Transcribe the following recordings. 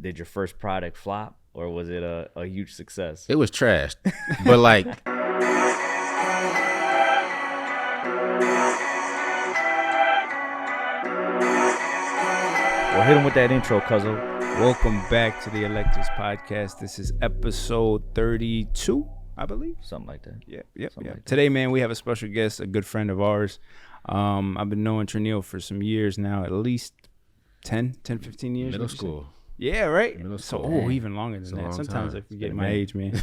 did your first product flop, or was it a huge success? It was trashed, but like. Well, hit him with that intro, Cuzzo. Welcome back to the Electors Podcast. This is episode 32, I believe. Something like that. Yep. Something like that. Today, man, we have a special guest, a good friend of ours. I've been knowing Trinil for some years now, at least 10, 15 years. Middle school. Yeah, right? Middle So, school. even longer than that. Sometimes time. I forget my age, man.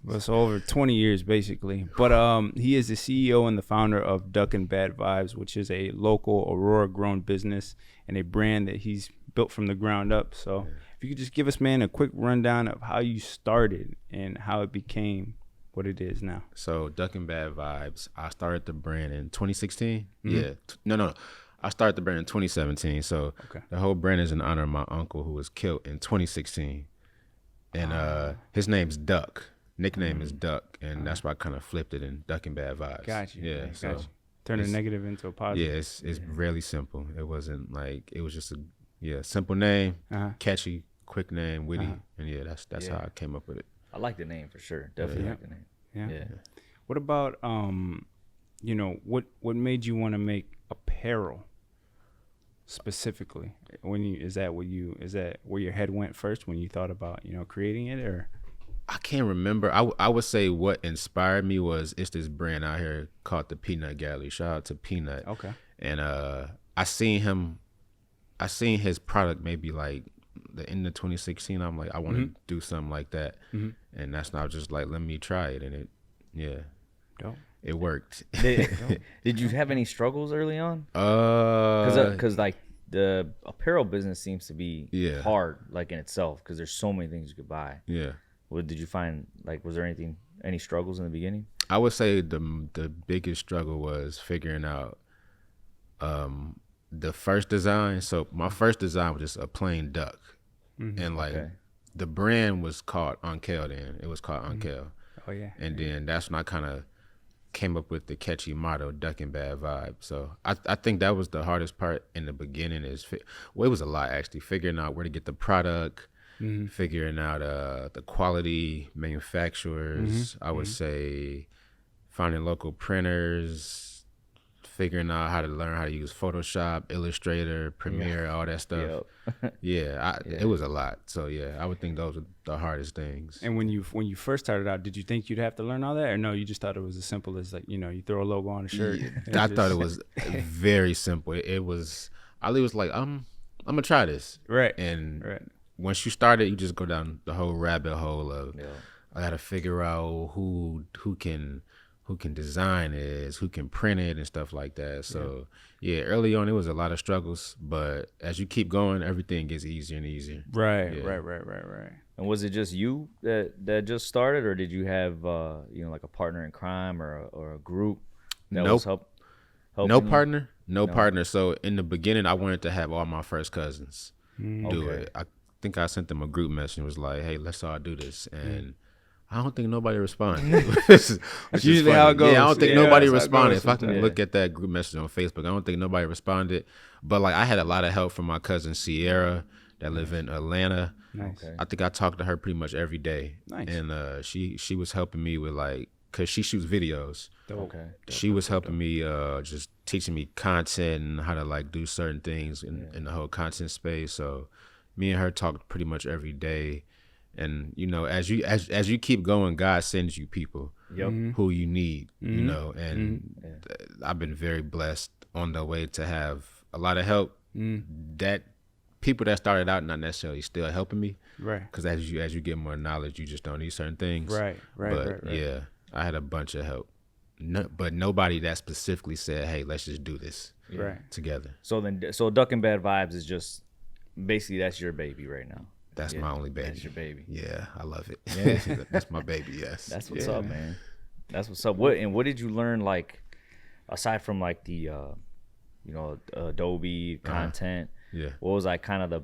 But it's over 20 years, basically. But he is the CEO and the founder of Duck and Bad Vibes, which is a local Aurora-grown business and a brand that he's built from the ground up. So if you could just give us, man, a quick rundown of how you started and how it became what it is now. So Duck and Bad Vibes, I started the brand in 2016. Mm-hmm. Yeah. No. I started the brand in 2017. So the whole brand is in honor of my uncle who was killed in 2016. And his name's Duck. Nickname is Duck. And that's why I kind of flipped it in Duck and Bad Vibes. Got you. Yeah. Got you. Turn a negative into a positive. Yeah, it's really simple. It wasn't like, it was just a simple name, catchy, quick name, witty. And yeah, that's how I came up with it. I like the name for sure. Definitely like the name. Yeah. What about what made you want to make apparel specifically? Is that where your head went first when you thought about creating it? Or I can't remember. I would say what inspired me was it's this brand out here called the Peanut Gallery. Shout out to Peanut. Okay. And I seen his product maybe like the end of 2016. I'm like, I want to do something like that. And that's not just like, let me try it. And it worked. Did you have any struggles early on? Because like the apparel business seems to be hard, like in itself, because there's so many things you could buy. Yeah. What did you find? Like, was there any struggles in the beginning? I would say the biggest struggle was figuring out the first design. So my first design was just a plain duck, and like the brand was called Unkel. Then it was called Unkel. Oh yeah. And then that's when I kind of came up with the catchy motto, Duck and Bad Vibe. So I think that was the hardest part in the beginning. It was a lot actually, figuring out where to get the product, figuring out the quality, manufacturers. I would say finding local printers, figuring out how to learn how to use Photoshop, Illustrator, Premiere, all that stuff. It was a lot. So I would think those were the hardest things. And when you first started out, did you think you'd have to learn all that, or no? You just thought it was as simple as like you throw a logo on a shirt. I thought it was very simple. It was. Ali was like, I'm gonna try this. Right. And once you start it, you just go down the whole rabbit hole of I gotta figure out who can design this, who can print it and stuff like that. So early on it was a lot of struggles, but as you keep going, everything gets easier and easier. Right. And was it just you that just started, or did you have like a partner in crime or a group that was helping No partner. So in the beginning, I wanted to have all my first cousins do it. I think I sent them a group message and was like, hey, let's all do this. And I don't think nobody responded. That's usually how it goes. Yeah, I don't think nobody responded. If I can look at that group message on Facebook, I don't think nobody responded. But like I had a lot of help from my cousin Sierra that live in Atlanta. Nice. I think I talked to her pretty much every day. Nice. And she was helping me with like, cause she shoots videos. Okay. She was helping me, just teaching me content and how to like do certain things in the whole content space. So me and her talked pretty much every day. And as you keep going, God sends you people who you need. And I've been very blessed on the way to have a lot of help. That people that started out not necessarily still helping me, right? Because as you get more knowledge, you just don't need certain things, right. Yeah, I had a bunch of help, but nobody that specifically said, "Hey, let's just do this together." So Duck and Bad Vibes is just basically that's your baby right now. That's my only baby. That's your baby. Yeah, I love it. Yeah. That's my baby, yes. That's what's up, man. That's what's up. What did you learn, like, aside from, like, the, Adobe content? Yeah. What was, like, kind of the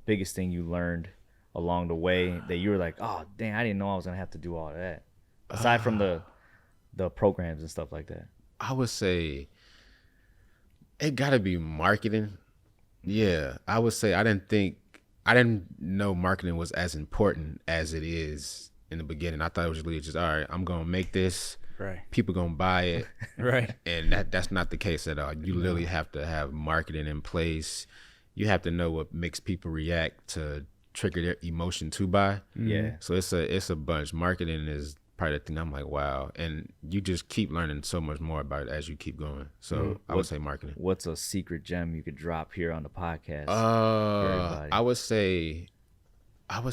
biggest thing you learned along the way that you were like, oh, dang, I didn't know I was going to have to do all of that? Aside from the programs and stuff like that. I would say it got to be marketing. Yeah, I would say I didn't think I didn't know marketing was as important as it is in the beginning. I thought it was really just, all right, I'm gonna make this, Right. people gonna buy it, Right. and that's not the case at all. You literally have to have marketing in place. You have to know what makes people react to trigger their emotion to buy. Yeah. So it's a bunch. Marketing is part of the thing. I'm like, wow, and you just keep learning so much more about it as you keep going. So I would say marketing. What's a secret gem you could drop here on the podcast? For everybody? I would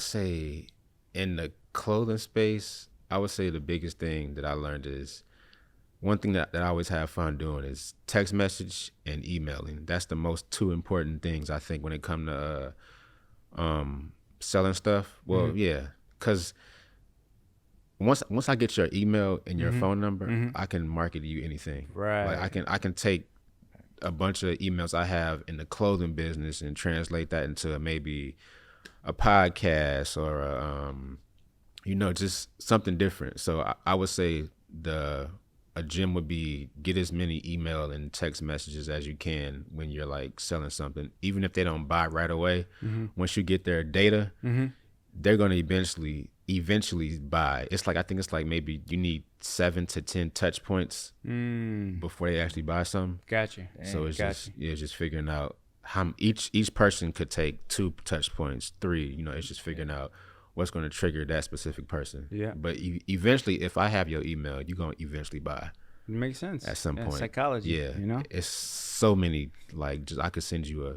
say in the clothing space, I would say the biggest thing that I learned is one thing that I always have fun doing is text message and emailing. That's the most two important things I think when it comes to selling stuff. Well, yeah, because once I get your email and your phone number, I can market you anything. Right. Like I can take a bunch of emails I have in the clothing business and translate that into maybe a podcast or just something different. So I would say a gem would be get as many email and text messages as you can when you're like selling something, even if they don't buy right away. Once you get their data, they're going to eventually buy. It's like, I think it's like maybe you need 7 to 10 touch points before they actually buy something. Gotcha. So it's Gotcha. just figuring out how each person could take 2 touch points, 3. It's just figuring out what's going to trigger that specific person. Yeah. But eventually, if I have your email, you're going to eventually buy It makes sense. at some point. Psychology. Yeah. You know? It's so many, like, just I could send you a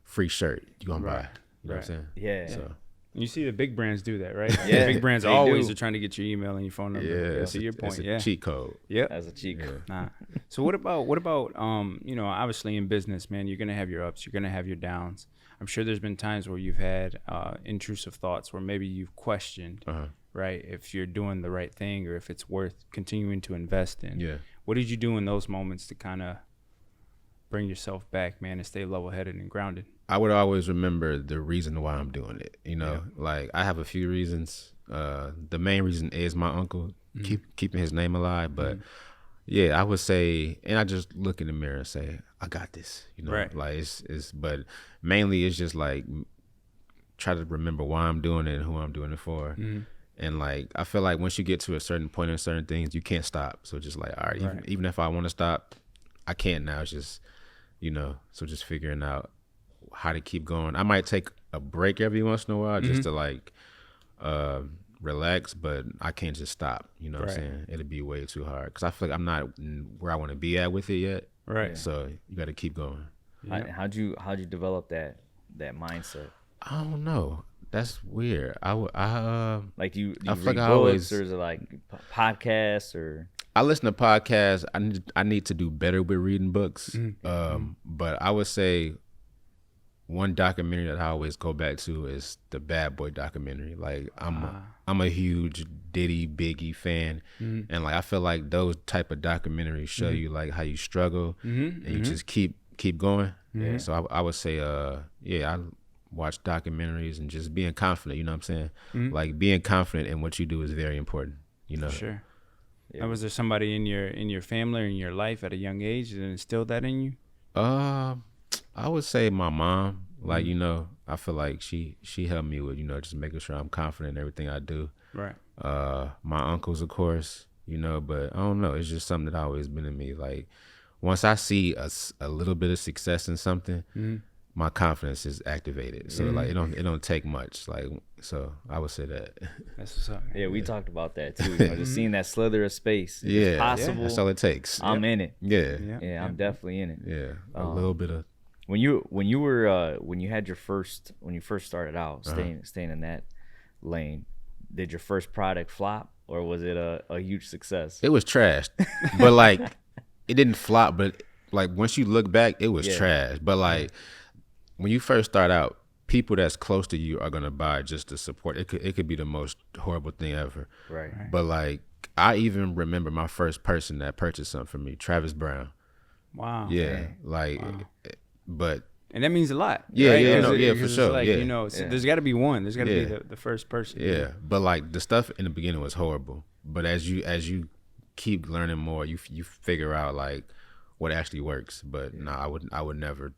free shirt. You're going to buy. You know what I'm saying? Yeah. So, You see the big brands do that, right? Yeah, The big brands they always do. are trying to get your email and your phone number. yeah. To your point. It's a Yeah. cheat code. Yep. As a cheat code. Nah. So what about obviously in business, man, you're gonna have your ups, you're gonna have your downs. I'm sure there's been times where you've had intrusive thoughts where maybe you've questioned, right, if you're doing the right thing or if it's worth continuing to invest in. Yeah. What did you do in those moments to kind of bring yourself back, man, and stay level-headed and grounded? I would always remember the reason why I'm doing it. Like I have a few reasons. The main reason is my uncle, keeping his name alive. But yeah, I would say, and I just look in the mirror and say, I got this. Right. Like but mainly it's just like try to remember why I'm doing it and who I'm doing it for. And like I feel like once you get to a certain point in certain things, you can't stop. So just like, all right, even if I want to stop, I can't now. It's just so just figuring out how to keep going. I might take a break every once in a while just to like relax, but I can't just stop. You know what I'm saying? It'd be way too hard because I feel like I'm not where I want to be at with it yet. Right. So you got to keep going. How'd you develop that mindset? I don't know. That's weird. Like, do you I read feel like I books, always- or is it like podcasts, or? I listen to podcasts. I need to do better with reading books. But I would say one documentary that I always go back to is the Bad Boy documentary. Like I'm a huge Diddy, Biggie fan, and like I feel like those type of documentaries show you like how you struggle and you just keep going. So I would say I watch documentaries and just being confident. You know what I'm saying? Like being confident in what you do is very important. Sure. Now, was there somebody in your family or in your life at a young age that instilled that in you? I would say my mom. Like I feel like she helped me with just making sure I'm confident in everything I do. Right. My uncles, of course, but I don't know. It's just something that always been in me. Like once I see a little bit of success in something, my confidence is activated. So like it don't take much. Like so I would say that. That's what's up. Yeah, we talked about that too. Just seeing that slither of space. If Yeah, it's possible. that's all it takes. I'm in it. Yeah, Yeah, I'm definitely in it. yeah. A little bit of. When you had your first, when you first started out staying in that lane, did your first product flop, or was it a huge success? It was trash, but like it didn't flop. But like once you look back, it was trash. But like when you first start out, people that's close to you are gonna buy just to support. It could be the most horrible thing ever. Right. But like I even remember my first person that purchased something from me, Travis Brown. Wow. Yeah, like, but And that means a lot. Yeah, right? yeah, Because no, yeah, because for it's sure, Like, yeah. so there's got to be one. There's got to Yeah. be the first person. yeah. But like the stuff in the beginning was horrible. But as you keep learning more, you figure out like what actually works. But no, I would never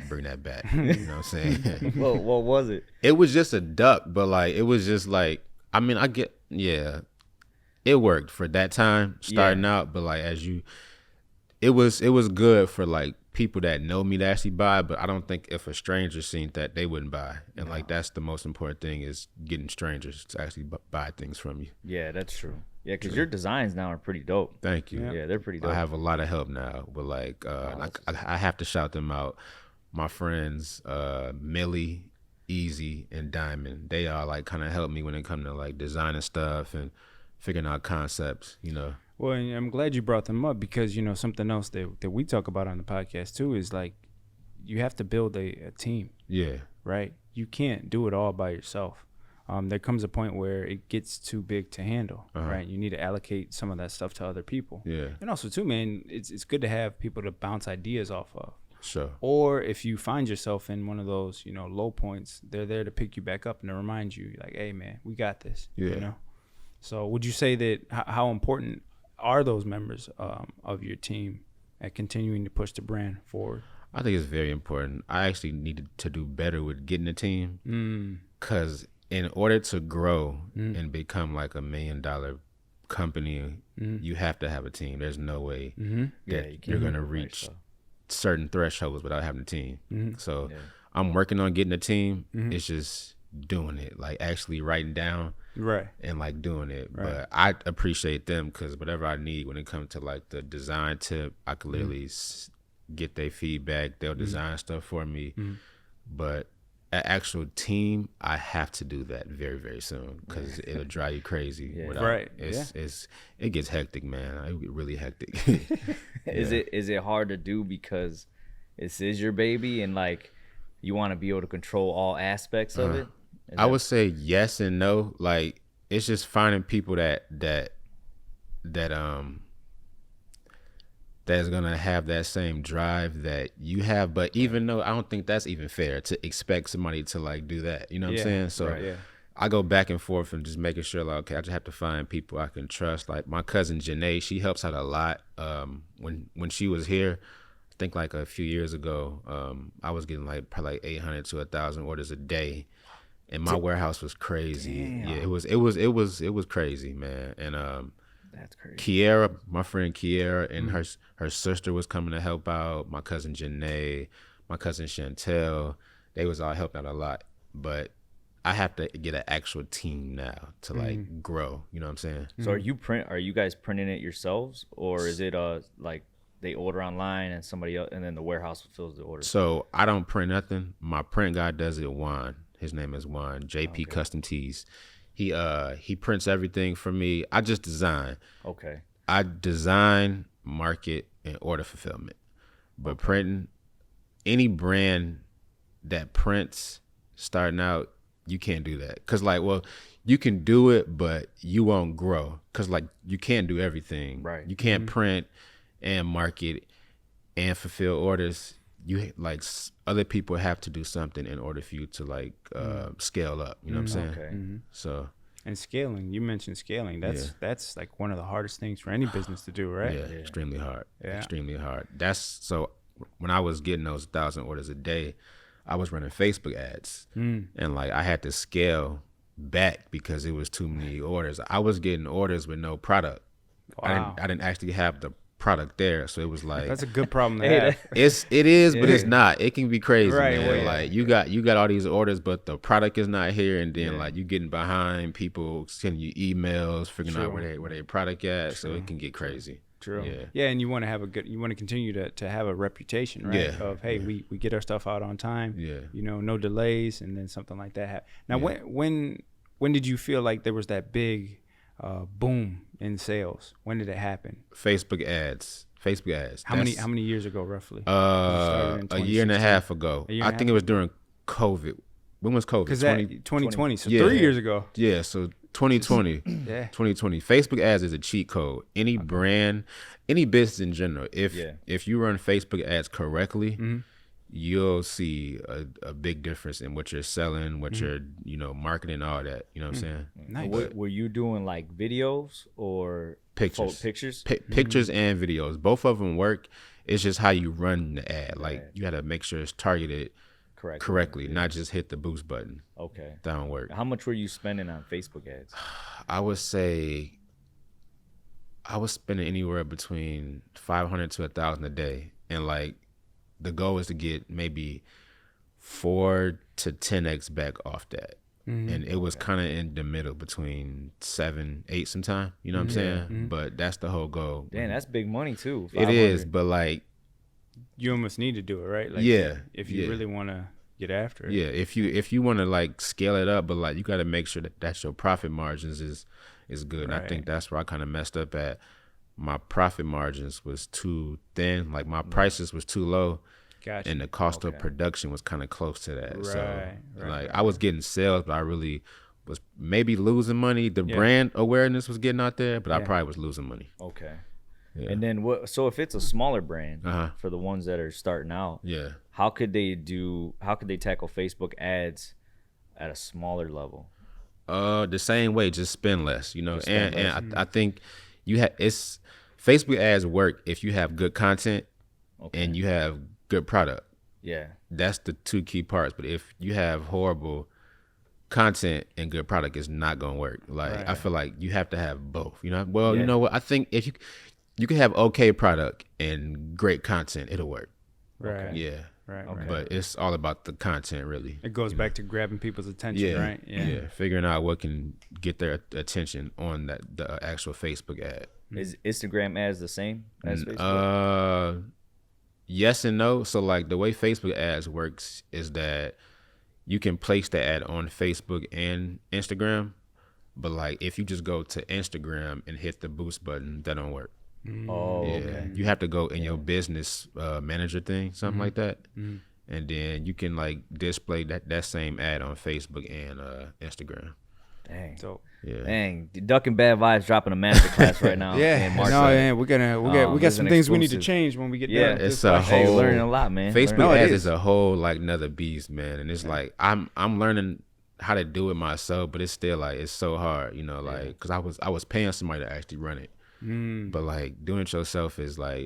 bring that back. You know what I'm saying? Well, what was it? It was just a duck, but like it was just like I mean I get it worked for that time starting out, but like it was good for like people that know me to actually buy, but I don't think if a stranger seen that they wouldn't buy. And like that's the most important thing is getting strangers to actually buy things from you. Yeah, that's true. Yeah, because your designs now are pretty dope. Thank you. Yeah, they're pretty dope. I have a lot of help now, but like I have to shout them out. My friends Millie, Easy, and Diamond, they all like kind of help me when it comes to like designing stuff and figuring out concepts, you know. Well, and I'm glad you brought them up because, you know, something else that we talk about on the podcast too is like you have to build a team. Yeah. Right? You can't do it all by yourself. There comes a point where it gets too big to handle, right? You need to allocate some of that stuff to other people. Yeah. And also too, man, it's good to have people to bounce ideas off of. Sure. Or if you find yourself in one of those, you know, low points, they're there to pick you back up and to remind you, like, hey, man, we got this. Yeah. You know? So would you say that how important are those members of your team at continuing to push the brand forward? I think it's very important. I actually needed to do better with getting a team because in order to grow and become like $1 million company, you have to have a team. There's no way that you're going to reach certain thresholds without having a team. So I'm working on getting a team. It's just doing it, like actually writing down and like doing it. But I appreciate them because whatever I need when it comes to like the design tip, I could literally get their feedback. They'll design stuff for me. But an actual team, I have to do that very, very soon because it'll drive you crazy. It gets hectic, man. It get really hectic. Is it hard to do because this is your baby and like you want to be able to control all aspects of it? I would say yes and no. Like it's just finding people that's gonna have that same drive that you have. But even though I don't think that's even fair to expect somebody to like do that. You know what I'm saying? So I go back and forth and just making sure like, okay, I just have to find people I can trust. Like my cousin Janae, she helps out a lot. When she was here, I think like a few years ago, I was getting like probably like 800 to 1,000 orders a day. And my warehouse was crazy. Damn. Yeah, it was crazy, man. And that's crazy. Kiera, my friend Kiera, and her sister was coming to help out. My cousin Janae, my cousin Chantel, they was all helping out a lot. But I have to get an actual team now to like grow. You know what I'm saying? So are you guys printing it yourselves, or is it like they order online and somebody else and then the warehouse fulfills the order? So I don't print nothing. My print guy does it. Juan. His name is Juan, JP Custom Tees. He prints everything for me. I just design. Okay. I design, market, and order fulfillment. But printing, any brand that prints starting out, you can't do that. Because, like, well, you can do it, but you won't grow. Because, like, you can't do everything. Right. You can't print and market and fulfill orders. You like other people have to do something in order for you to like scale up. You know what I'm saying? Okay. So and scaling, you mentioned scaling. That's like one of the hardest things for any business to do, right? Yeah, extremely hard. Yeah. Extremely hard. That's so when I was getting those 1,000 orders a day, I was running Facebook ads, and like I had to scale back because it was too many orders. I was getting orders with no product. Wow. I didn't actually have the product there, so it was like that's a good problem to have. It is, but it's not. It can be crazy, Right, man. well, like you got all these orders, but the product is not here, and then like you getting behind people sending you emails, figuring out where their product at, so it can get crazy. True. Yeah, and you want to have you want to continue to have a reputation, right? Yeah. Of hey, we get our stuff out on time. Yeah. You know, no delays, and then something like that happen. Now, when did you feel like there was that big boom in sales? When did it happen? Facebook ads. How many years ago, roughly? A year and a half ago. I think it was during COVID. When was COVID? Because 2020. So 3 years ago. Yeah. So 2020. 2020. Facebook ads is a cheat code. Any brand, any business in general, if you run Facebook ads correctly, you'll see a big difference in what you're selling, what you're, marketing, all that. You know what I'm saying? Nice. Were you doing like videos or Pictures? pictures? Pictures and videos. Both of them work. It's just how you run the ad. Like ad. you got to make sure it's targeted correctly, not just hit the boost button. Okay. That don't work. How much were you spending on Facebook ads? I would say I was spending anywhere between 500 to 1,000 a day, and like the goal is to get maybe 4 to 10x back off that. And it was kind of in the middle between 7, 8 sometime. You know what I'm saying? But that's the whole goal. Damn, that's big money too. It is, but like, You almost need to do it, right? Like, yeah, if you yeah. really want to get after it. Yeah, if you want to like scale it up, but like you got to make sure that your profit margins is good. And I Right. think that's where I kind of messed up at. My profit margins was too thin. Like my prices was too low. Gotcha. And the cost of production was kind of close to that. So Right, like right, I was getting sales, but I really was maybe losing money. The brand awareness was getting out there, but I probably was losing money. Okay. Yeah. And then what? So if it's a smaller brand Uh-huh. for the ones that are starting out, Yeah. how could they tackle Facebook ads at a smaller level? The same way, just spend less, you know. Just spend less. I think it's Facebook ads work if you have good content and you have good product. Yeah. That's the two key parts. But if you have horrible content and good product, it's not gonna work. Like I feel like you have to have both. You know. Well, you know what? I think if you can have okay product and great content, it'll work. Right. Yeah. Right. Okay. Right. But it's all about the content, really. It goes back to grabbing people's attention, Yeah. right? Yeah. Figuring out what can get their attention on the actual Facebook ad. Is Instagram ads the same as Facebook? Yes and no. So like the way Facebook ads works is that you can place the ad on Facebook and Instagram, but like if you just go to Instagram and hit the boost button, that don't work. Oh, Yeah, okay. you have to go in your business manager thing, something like that, and then you can like display that same ad on Facebook and Instagram. Dang. So Yeah. Dang. Duck and Bad Vibes dropping a masterclass right now. yeah, in March no, 7th. man, we got There's some an things we need to exclusive. change when we get Yeah, done. It's This a podcast. Hey, whole learning a lot, man. Facebook No, it ads is. is a whole like another beast, man, and it's like I'm learning how to do it myself, but it's still like it's so hard, you know, like because I was paying somebody to actually run it, but like doing it yourself is like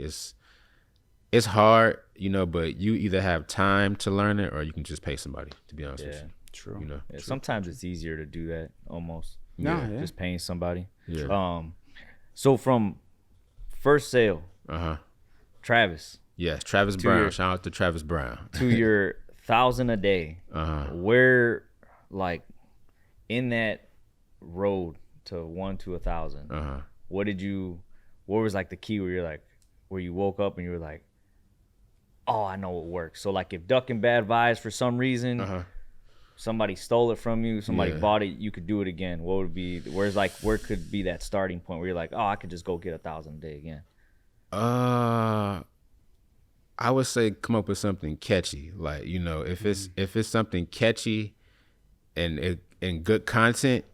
it's hard, you know, but you either have time to learn it or you can just pay somebody. To be honest with Yeah. you, True. you know. Yeah, sometimes it's easier to do that almost. No, yeah. Just paying somebody. Yeah. So from first sale, Travis, Yes, Travis Brown. your- Shout out to Travis Brown. to your 1,000 a day, where like in that road to 1 to 1,000, what was like the key where you're like, where you woke up and you were like, oh, I know it works. So like if Duck and Bad Vibes for some reason, somebody stole it from you, somebody Yeah. bought it, you could do it again. What would be, where could be that starting point where you're like, oh, I could just go get 1,000 a day again? I would say come up with something catchy. Like, you know, if it's something catchy and good content,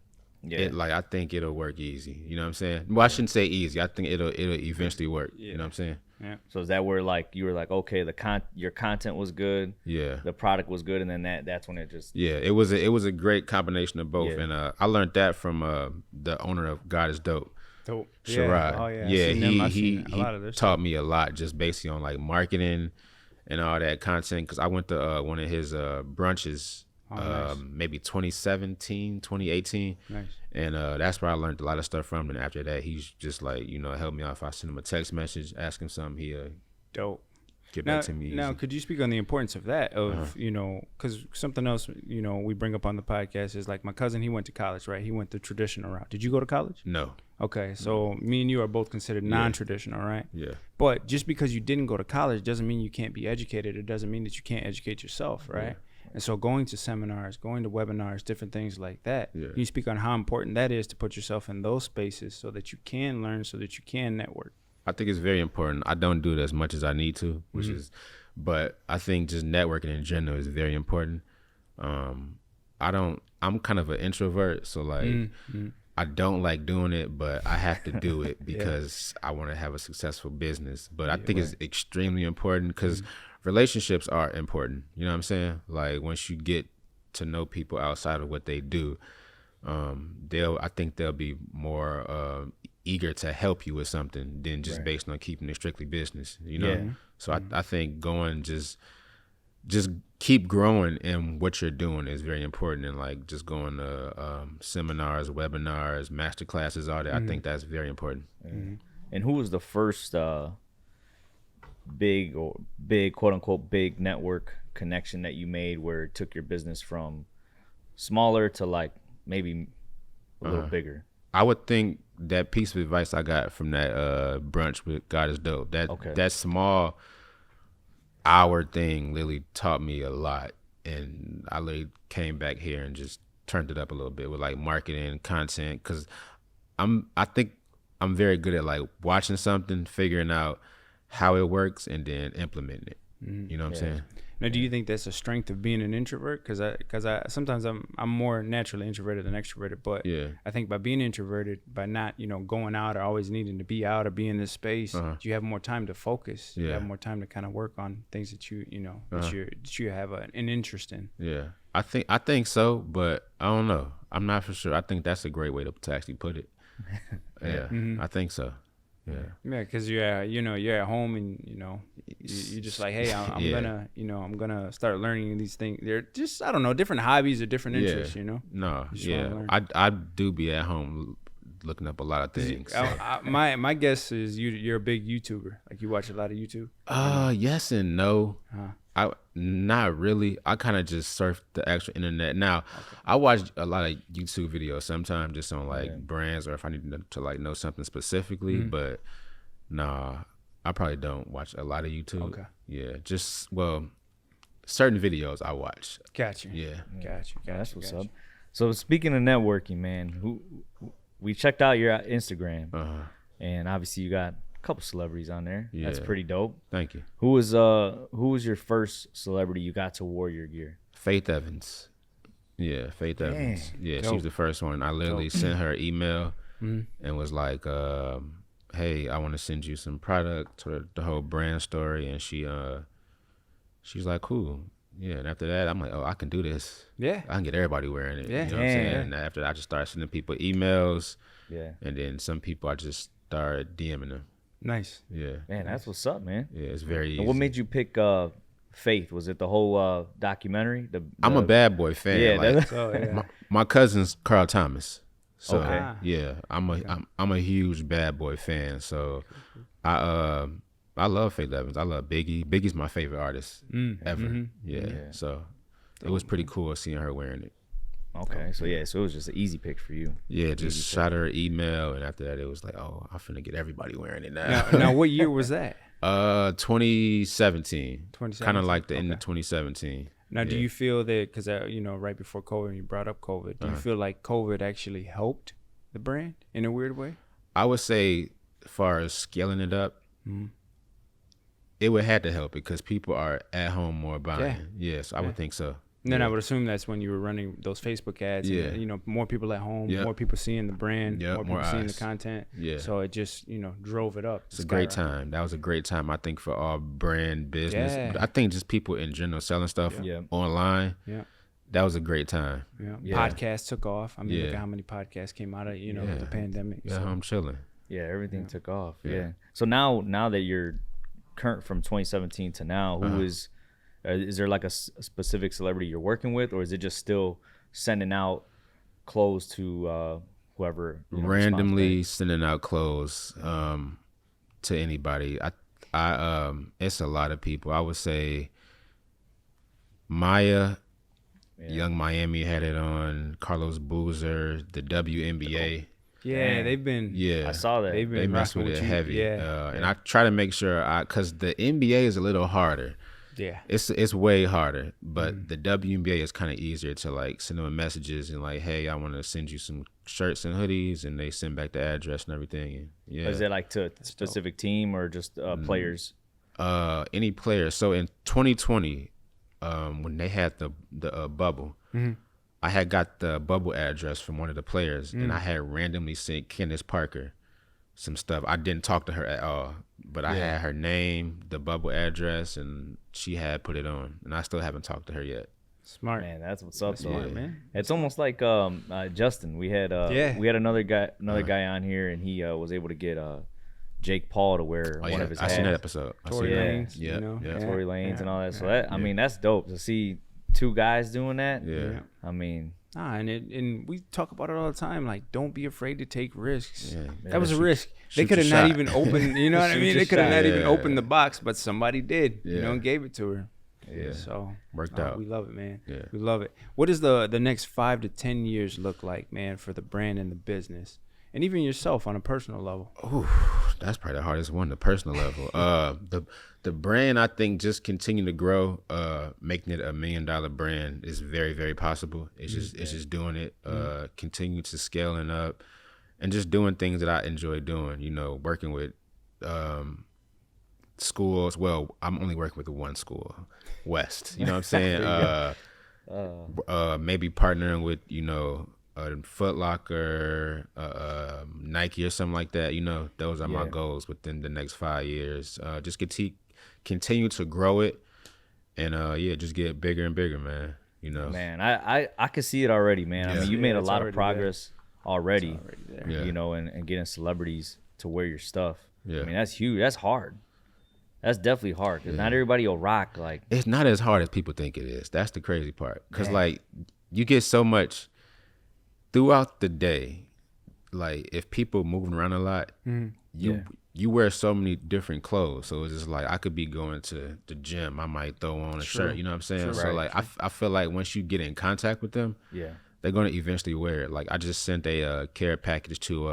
Yeah. I think it'll work easy. You know what I'm saying? Well, I shouldn't say easy. I think it'll eventually work. You know what I'm saying? Yeah. So is that where like you were like, okay, your content was good, Yeah. the product was good, and then that's when it just Yeah, it was a great combination of both, Yeah. and I learned that from the owner of God Is Dope, Dope. Sherrod. Yeah. Oh yeah. I've yeah, seen them. I've he seen a lot of their taught me a lot just basically on like marketing and all that content. Because I went to one of his brunches, nice. maybe 2017, 2018, Nice. and that's where I learned a lot of stuff from. And after that, he's just like, you know, helped me out. If I send him a text message, ask him something, he'll Dope. get Now, back to me. now, easy. could you speak on the importance of that? Of you know, because something else you know we bring up on the podcast is like my cousin. He went to college, right? He went the traditional route. Did you go to college? No. Okay, so me and you are both considered non-traditional, right? Yeah. But just because you didn't go to college doesn't mean you can't be educated. It doesn't mean that you can't educate yourself, right? And so going to seminars, going to webinars, different things like that. Yeah. Can you speak on how important that is to put yourself in those spaces so that you can learn, so that you can network? I think it's very important. I don't do it as much as I need to, which is, but I think just networking in general is very important. I'm kind of an introvert, so like I don't like doing it, but I have to do it because I want to have a successful business. But I think it's extremely important because relationships are important. You know what I'm saying? Like once you get to know people outside of what they do, I think they'll be more eager to help you with something than just based on keeping it strictly business, you know? Yeah. So I think going just keep growing in what you're doing is very important, and like just going to seminars, webinars, master classes, all that. I think that's very important. And who was the first big quote unquote big network connection that you made where it took your business from smaller to like maybe a little bigger? I would think that piece of advice I got from that brunch with God is Dope. That small hour thing literally taught me a lot, and I literally came back here and just turned it up a little bit with like marketing, content, because I think I'm very good at like watching something, figuring out how it works, and then implementing it. You know what I'm saying? Now, do you think that's a strength of being an introvert? Because I sometimes I'm more naturally introverted than extroverted, but I think by being introverted, by not going out or always needing to be out or be in this space, you have more time to focus. You have more time to kind of work on things that that you have an interest in. Yeah, I think so, but I don't know. I'm not for sure. I think that's a great way to actually put it. Yeah, I think so. Yeah, because you're at home and you're just like, hey, I'm gonna start learning these things. They're just, I don't know, different hobbies or different interests. No, I do be at home looking up a lot of things. My guess is you're a big YouTuber. Like, you watch a lot of YouTube. Yes and no. I not really. I kind of just surf the actual internet. Now, I watch a lot of YouTube videos sometimes just on like brands, or if I need to like know something specifically. But nah, I probably don't watch a lot of YouTube. Okay. Yeah, just certain videos I watch. Gotcha. Yeah. Gotcha. That's what's up. So speaking of networking, man, we checked out your Instagram, and obviously you got couple celebrities on there. That's pretty dope. Thank you. Who was your first celebrity you got to wear your gear? Faith Evans. Yeah, Faith Evans. Yeah, dope. She was the first one. I literally sent her an email and was like, hey, I want to send you some product, sort of the whole brand story. And she's like, cool. Yeah, and after that, I'm like, oh, I can do this. Yeah. I can get everybody wearing it. Yeah. You know what I'm saying? And after that, I just started sending people emails. Yeah. And then some people I just started DMing them. Nice. Yeah. Man, that's what's up, man. Yeah, it's very easy. And what made you pick Faith? Was it the whole documentary? I'm a Bad Boy fan. Yeah. My cousin's Carl Thomas. So okay. I'm a huge Bad Boy fan. So I love Faith Evans. I love Biggie. Biggie's my favorite artist ever. Yeah. So it was pretty cool seeing her wearing it. Okay, so it was just an easy pick for you. Yeah, just shot her an email, and after that, it was like, oh, I'm finna get everybody wearing it now. Now, what year was that? 2017. Kind of like the end of 2017. Now, do you feel that, because right before COVID, you brought up COVID, do you feel like COVID actually helped the brand in a weird way? I would say, as far as scaling it up, it would have to help because people are at home more buying. Yes, I would think so. And then I would assume that's when you were running those Facebook ads. Yeah. And, more people at home, more people seeing the brand, more people seeing the content. Yeah. So it just, drove it up. It's a great time. That was a great time, I think, for all brand business. Yeah. But I think just people in general selling stuff online. Yeah. That was a great time. Yeah. Podcasts took off. I mean, look at how many podcasts came out of, the pandemic. Yeah, I'm chilling. Yeah, everything took off. Yeah. So now that you're current from 2017 to now, who is there like a specific celebrity you're working with, or is it just still sending out clothes to whoever? Randomly sending out clothes to anybody. I it's a lot of people. I would say Maya, Young Miami had it on. Carlos Boozer, the WNBA. Yeah, they've been. Yeah, I saw that. They mess with it heavy. And I try to make sure because the NBA is a little harder. Yeah, it's way harder, but the WNBA is kind of easier to like send them messages and like, hey, I want to send you some shirts and hoodies, and they send back the address and everything. And, is it like to a specific team or just players? Any player. So in 2020, when they had the bubble, I had got the bubble address from one of the players, and I had randomly sent Candace Parker some stuff. I didn't talk to her at all, but I had her name, the bubble address, and she had put it on, and I still haven't talked to her yet. Smart, man. That's what's up, smart, man. It's almost like Justin. We had another guy on here, and he was able to get Jake Paul to wear Oh one yeah, of his I seen that hats. episode. I Tory seen that. Lanez, Yeah, you know? yeah. Tory Lanez and all that. So yeah, that I mean that's dope to see two guys doing that. Yeah. I mean, Nah, and we talk about it all the time. Like, don't be afraid to take risks. Yeah. That was a Shoot- risk. They shoot could have your not shot. even opened. You know what I Shoot mean? your They could have shot. not even Yeah. opened the box, but somebody did. You Yeah. know, and gave it to her. Yeah. So Worked oh, out. we love it, man. Yeah. We love it. What does the next 5 to 10 years look like, man, for the brand and the business, and even yourself on a personal level? Ooh, that's probably the hardest one, the personal level. The brand, I think, just continue to grow. Making it $1 million brand is very, very possible. It's just doing it. Continue to scaling up, and just doing things that I enjoy doing. You know, working with schools. Well, I'm only working with the one school, West. You know what I'm saying? Maybe partnering with Foot Locker, Nike or something like that. You know, those are my goals within the next 5 years. Just continue to grow it, and just get bigger and bigger, man. You know, man, I can see it already, man. I Yeah. mean, you made a it's lot of already progress already. there. Yeah. You know, and getting celebrities to wear your stuff. Yeah. I mean, that's huge. That's hard. That's definitely hard because not everybody will rock like. it's not as hard as people think it is. That's the crazy part. Because Man. like you get so much throughout the day. Like if people moving around a lot, you wear so many different clothes. So it's just like I could be going to the gym. I might throw on a shirt. You know what I'm saying? So Right. like I feel like once you get in contact with them, Yeah. they're gonna eventually wear it. Like I just sent a care package to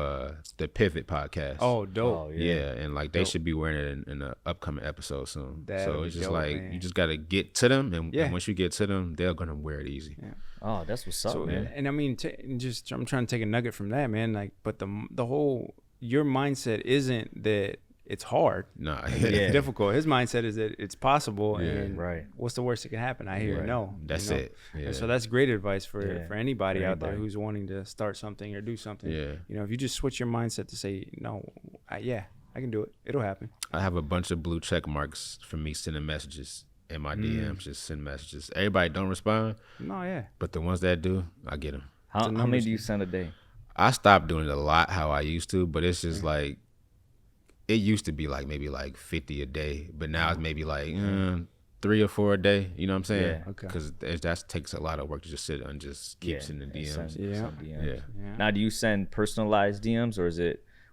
the Pivot podcast. Oh, dope. Oh yeah, and like they should be wearing it in the upcoming episode soon. That'll So be it's just dope, like man. you just gotta get to them, and Yeah. once you get to them, they're gonna wear it easy. Oh, that's what's up, So, man. and I mean, I'm trying to take a nugget from that, man. Like, but the whole your mindset isn't that it's hard, Nah, Yeah. difficult. His mindset is that it's possible, Yeah. and Right. what's the worst that can happen? I hear Right. no. That's you know? it. Yeah. And so that's great advice for anybody For out there anybody. who's wanting to start something or do something. Yeah. You know, if you just switch your mindset to say no, I can do it. It'll happen. I have a bunch of blue check marks from me sending messages in my DMs. Just send messages. Everybody don't respond, No, yeah. but the ones that do, I get them. How many numbers do you send a day? I stopped doing it a lot how I used to, but it's just like it used to be like maybe like 50 a day, but now it's maybe like 3 or 4 a day. You know what I'm saying? Yeah. Okay. Because that takes a lot of work to just sit and just keep sending and DMs. send Yeah. DMs. Yeah. Yeah. Now, do you send personalized DMs, or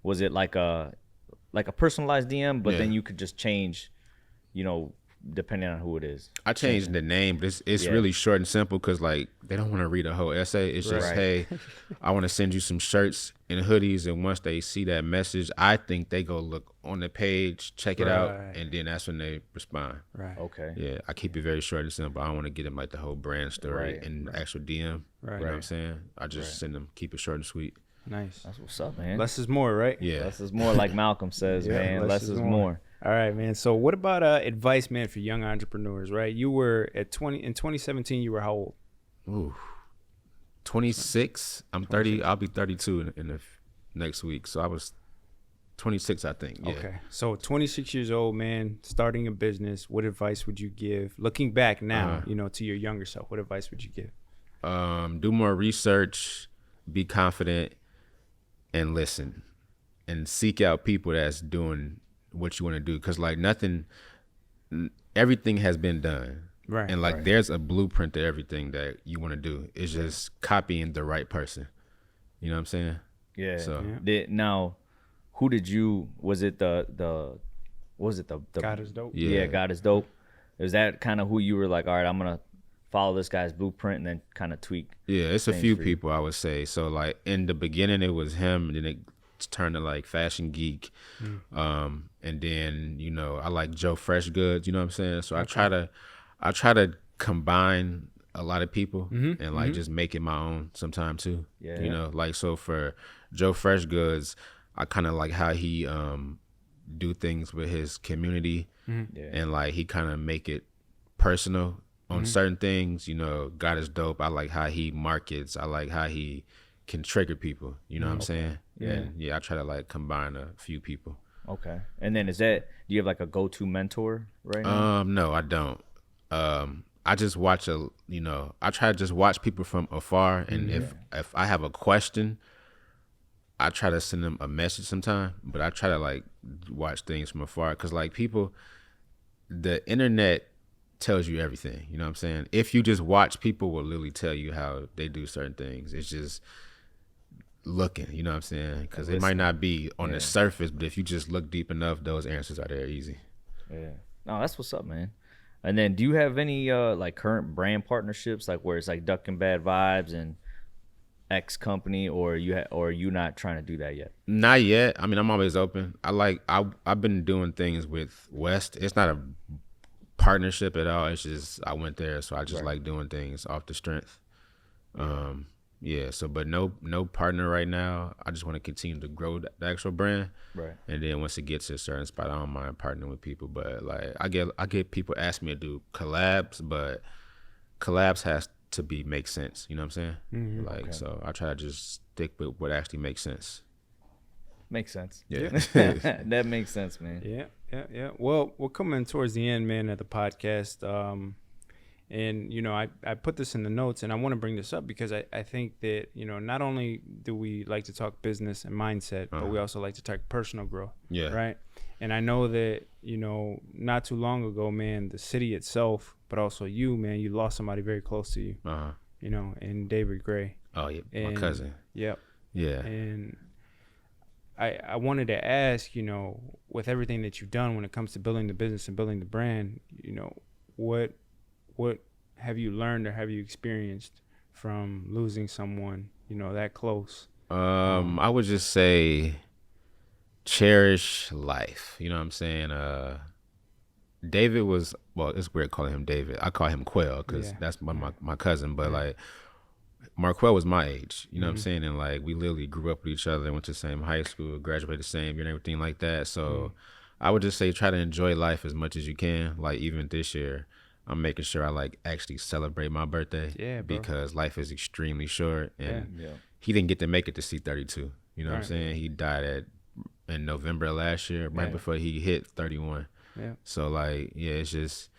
was it like a personalized DM, but Yeah. then you could just change, depending on who it is? I changed the name, but it's really short and simple because like they don't want to read a whole essay. It's just Right. hey, I want to send you some shirts and hoodies, and once they see that message, I think they go look on the page, check it out, Right. and then that's when they respond. Right. Okay. Yeah, I keep it very short and simple. I don't want to get them like the whole brand story Right. and actual DM. Right. You know what I'm saying? I just send them, keep it short and sweet. Nice. That's what's up, man. Less is more, right? Yeah. Less is more, like Malcolm says, Yeah, man. Less is more. All right, man. So what about advice, man, for young entrepreneurs, right? You were in 2017, you were how old? Ooh, 26. I'm 30. I'll be 32 in the next week. So I was 26, I think. Yeah. Okay. So 26 years old, man, starting a business. What advice would you give? Looking back now, to your younger self, what advice would you give? Do more research, be confident, and listen, and seek out people that's doing what you want to do. Cause like everything has been done. Right. And like there's a blueprint to everything that you want to do. It's just copying the right person. You know what I'm saying? Yeah. So- Now, who did you? Was it the? What was it the? God is dope. Yeah. God is dope. Is that kind of who you were like? All right, I'm gonna follow this guy's blueprint and then kind of tweak. Yeah, it's a things few for you. people I would say. So like in the beginning it was him, and then it turned to like Fashion Geek. And then, I like Joe Fresh Goods, you know what I'm saying? So I try to combine a lot of people and like just make it my own sometime too. Yeah. Like so for Joe Fresh Goods, I kind of like how he do things with his community and like he kind of make it personal on certain things. God is dope. I like how he markets. I like how he can trigger people. You know what I'm saying? Yeah. I try to like combine a few people. Okay. And then do you have like a go-to mentor right now? No, I don't. I just watch I try to just watch people from afar, and if I have a question, I try to send them a message sometime, but I try to like watch things from afar because like people, the internet tells you everything. You know what I'm saying? If you just watch, people will literally tell you how they do certain things. It's just looking, you know what I'm saying? Because it might not be on the surface, but if you just look deep enough, those answers are there easy. Yeah. No, that's what's up, man. And then do you have any like current brand partnerships, like where it's like Duck and Bad Vibes and X company, or or are you not trying to do that yet? Not yet. I mean, I'm always open. I've been doing things with West. It's not a partnership at all. It's just I went there, so I just like doing things off the strength. Yeah. So, but no partner right now. I just want to continue to grow the actual brand. Right. And then once it gets to a certain spot, I don't mind partnering with people. But like I get people ask me to do collabs, but collabs has to make sense. You know what I'm saying? Like so, I try to just stick with what actually makes sense. Makes sense. Yeah. That makes sense, man. Yeah. Well, we're coming towards the end, man, of the podcast. And, you know, I put this in the notes, and I want to bring this up because I think that, you know, not only do we like to talk business and mindset, but we also like to talk personal growth. Yeah. Right. And I know that, you know, not too long ago, man, the city itself, but also you, man, you lost somebody very close to you, you know, and David Gray. Oh, yeah. And, my cousin. Yep. Yeah. And I wanted to ask, you know, with everything that you've done when it comes to building the business and building the brand, you know, what have you learned or have you experienced from losing someone, you know, that close? I would just say cherish life. You know what I'm saying? David was, well, it's weird calling him David. I call him Quell because that's my cousin. But like Marquell was my age, you know what I'm saying? And like we literally grew up with each other, went to the same high school, graduated the same year and everything like that. So I would just say try to enjoy life as much as you can. Like even this year, I'm making sure I like actually celebrate my birthday. Yeah, bro. Because life is extremely short, and he didn't get to make it to C32. You know what I'm saying? He died in November of last year, right before he hit 31. Yeah. So like, yeah, it's just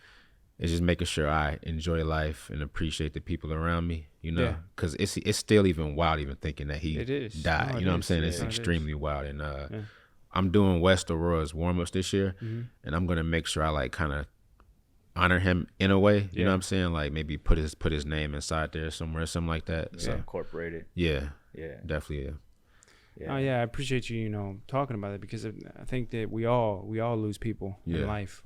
making sure I enjoy life and appreciate the people around me. You know, because it's still even wild even thinking that he died. No, you know what I'm saying? It's extremely wild, and I'm doing West Aurora's warm-ups this year, and I'm gonna make sure I like kind of honor him in a way, you know what I'm saying? Like maybe put his name inside there somewhere, something like that. So Incorporate it. yeah, definitely. Oh yeah, I appreciate you, you know, talking about it because I think that we all lose people in life.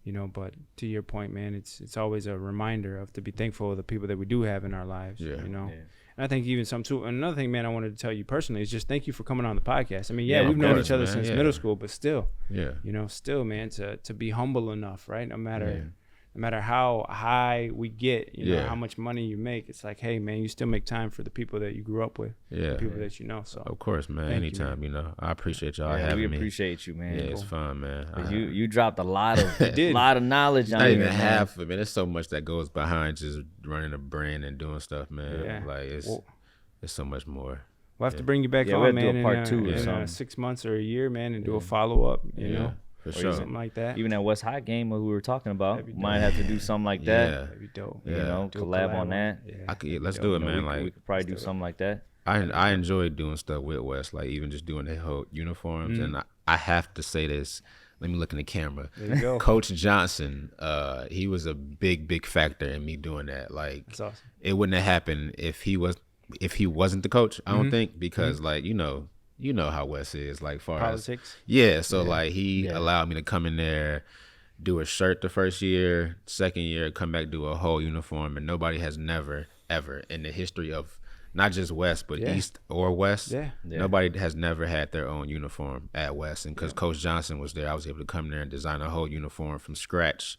You know, but to your point, man, it's always a reminder of to be thankful of the people that we do have in our lives. You know. And I think even some too. Another thing, man, I wanted to tell you personally is just thank you for coming on the podcast. I mean, we've known each other since middle school, but still, you know, still, man, to be humble enough, right? No matter how high we get, you know, how much money you make, it's like, hey, man, you still make time for the people that you grew up with, the people that you know. So of course, man, anytime, you know, I appreciate y'all having me. We appreciate you, man. Yeah, it's fun, man. You dropped a lot of knowledge on not here, even man. half of it. There's so much that goes behind just running a brand and doing stuff, man. Yeah. Like it's so much more. We'll have to bring you back we on, have to man, do a part two or in something. 6 months or a year, man, and do a follow up. You know. For Or sure. something like that. Even that West High game we were talking about, That'd be might have to do something like that. That'd be dope. You know, Do a collab on that. Yeah. Let's do it, man. We could probably do something like that. I enjoy doing stuff with West, like even just doing the whole uniforms. And I have to say this. Let me look in the camera. There you go. Coach Johnson, he was a big factor in me doing that. Like That's awesome. it wouldn't have happened if he wasn't the coach. I don't think because like you know how Wes is like far Politics. so like he allowed me to come in there, do a shirt the first year, second year come back do a whole uniform, and nobody has never ever in the history of not just West but East or West, nobody has never had their own uniform at West. And because Coach Johnson was there, I was able to come there and design a whole uniform from scratch,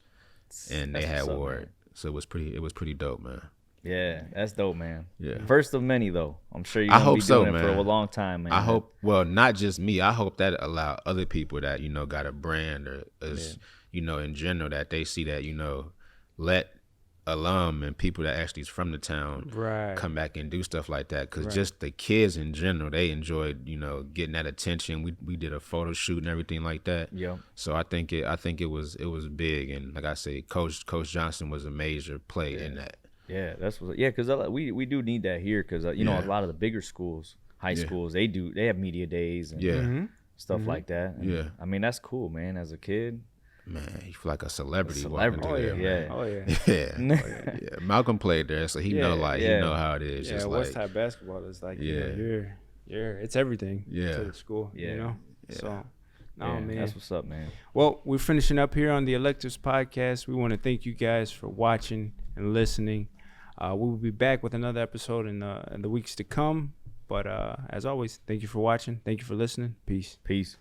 and they had wore it. So it was pretty dope, man. Yeah, that's dope, man. Yeah. First of many, though. I'm sure you're going to be doing it for a long time, man. I hope, well, not just me. I hope that allow other people that, you know, got a brand or is, you know, in general, that they see that, you know, let alum and people that actually is from the town come back and do stuff like that. Because just the kids in general, they enjoyed, you know, getting that attention. We did a photo shoot and everything like that. Yeah. So I think it was big. And like I say, Coach Johnson was a major play in that. Yeah, that's what. Yeah, because we do need that here because you know a lot of the bigger schools high schools. They have media days and Yeah. stuff like that. And, Yeah. I mean, that's cool, man. As a kid, Man, you feel like a celebrity, celebrity. walking through there. Oh yeah. Yeah. Malcolm played there, so he know he know how it is. Yeah, just West like High basketball is like Yeah. you're it's everything Yeah. to the school. Yeah. You know. Yeah. So no yeah, man. that's what's up, man. Well, we're finishing up here on the Electives podcast. We want to thank you guys for watching and listening. We will be back with another episode in the weeks to come. But as always, thank you for watching. Thank you for listening. Peace. Peace.